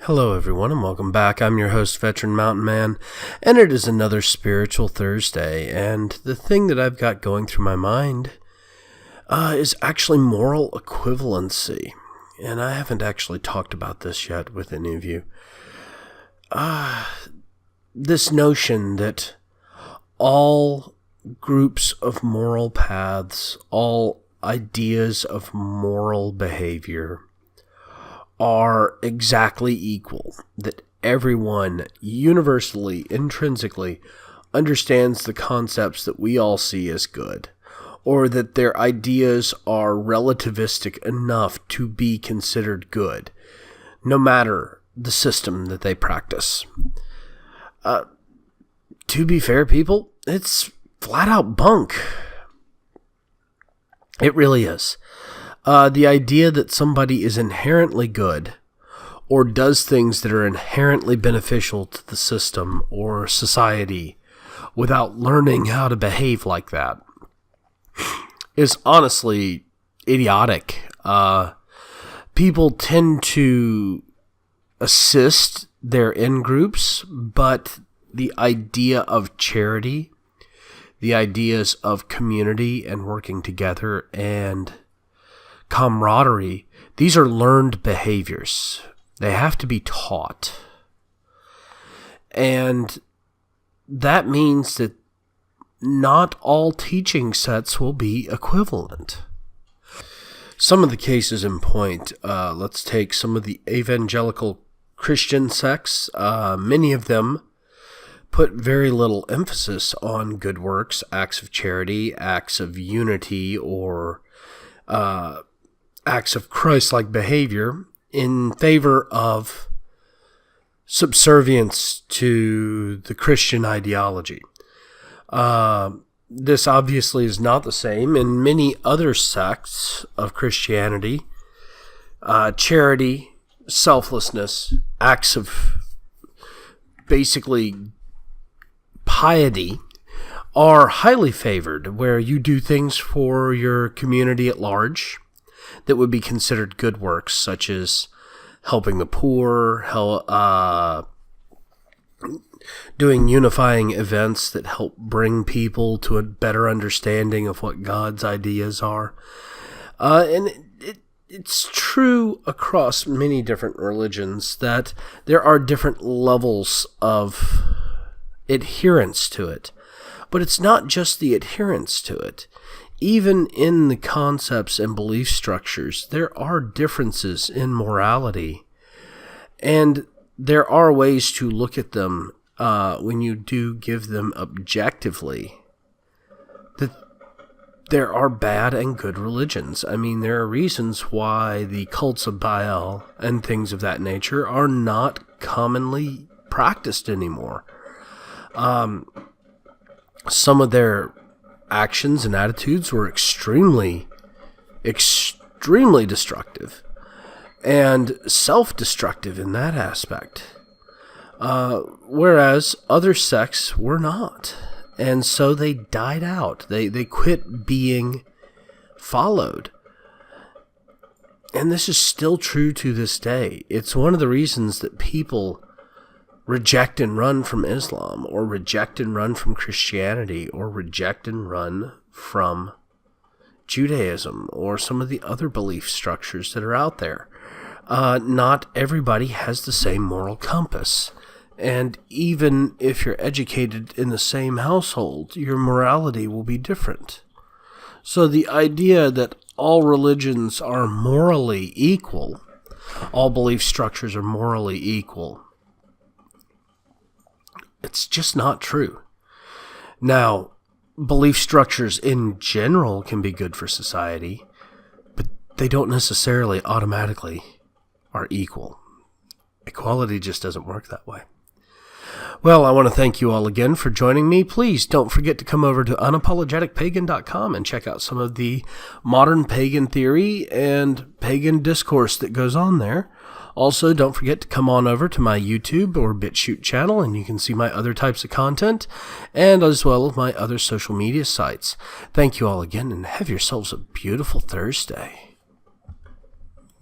Hello everyone and welcome back. I'm your host, Veteran Mountain Man, and it is another Spiritual Thursday, and the thing that I've got going through my mind is actually moral equivalency, and I haven't actually talked about this yet with any of you. This notion that all groups of moral paths, all ideas of moral behavior are exactly equal, that everyone universally, intrinsically understands the concepts that we all see as good, or that their ideas are relativistic enough to be considered good, no matter the system that they practice. To be fair, people, it's flat out bunk. It really is. The idea that somebody is inherently good or does things that are inherently beneficial to the system or society without learning how to behave like that is honestly idiotic. People tend to assist their in-groups, but the idea of charity, the ideas of community and working together and camaraderie, these are learned behaviors. They have to be taught. And that means that not all teaching sets will be equivalent. Some of the cases in point, let's take some of the evangelical Christian sects. Many of them put very little emphasis on good works, acts of charity, acts of unity, or acts of Christ-like behavior in favor of subservience to the Christian ideology. This obviously is not the same in many other sects of Christianity. Charity, selflessness, acts of basically piety are highly favored, where you do things for your community at large that would be considered good works, such as helping the poor, doing unifying events that help bring people to a better understanding of what God's ideas are. And it's true across many different religions that there are different levels of adherence to it. But it's not just the adherence to it. Even in the concepts and belief structures, there are differences in morality. And there are ways to look at them when you do give them objectively. That there are bad and good religions. I mean, there are reasons why the cults of Baal and things of that nature are not commonly practiced anymore. Some of their actions and attitudes were extremely destructive and self-destructive in that aspect, whereas other sects were not, and so they died out. They quit being followed, and this is still true to this day. It's one of the reasons that people reject and run from Islam, or reject and run from Christianity, or reject and run from Judaism, or some of the other belief structures that are out there. Not everybody has the same moral compass. And even if you're educated in the same household, your morality will be different. So the idea that all religions are morally equal, all belief structures are morally equal, it's just not true. Now, belief structures in general can be good for society, but they don't necessarily automatically are equal. Equality just doesn't work that way. Well, I want to thank you all again for joining me. Please don't forget to come over to unapologeticpagan.com and check out some of the modern pagan theory and pagan discourse that goes on there. Also, don't forget to come on over to my YouTube or BitChute channel, and you can see my other types of content, and as well as my other social media sites. Thank you all again, and have yourselves a beautiful Thursday.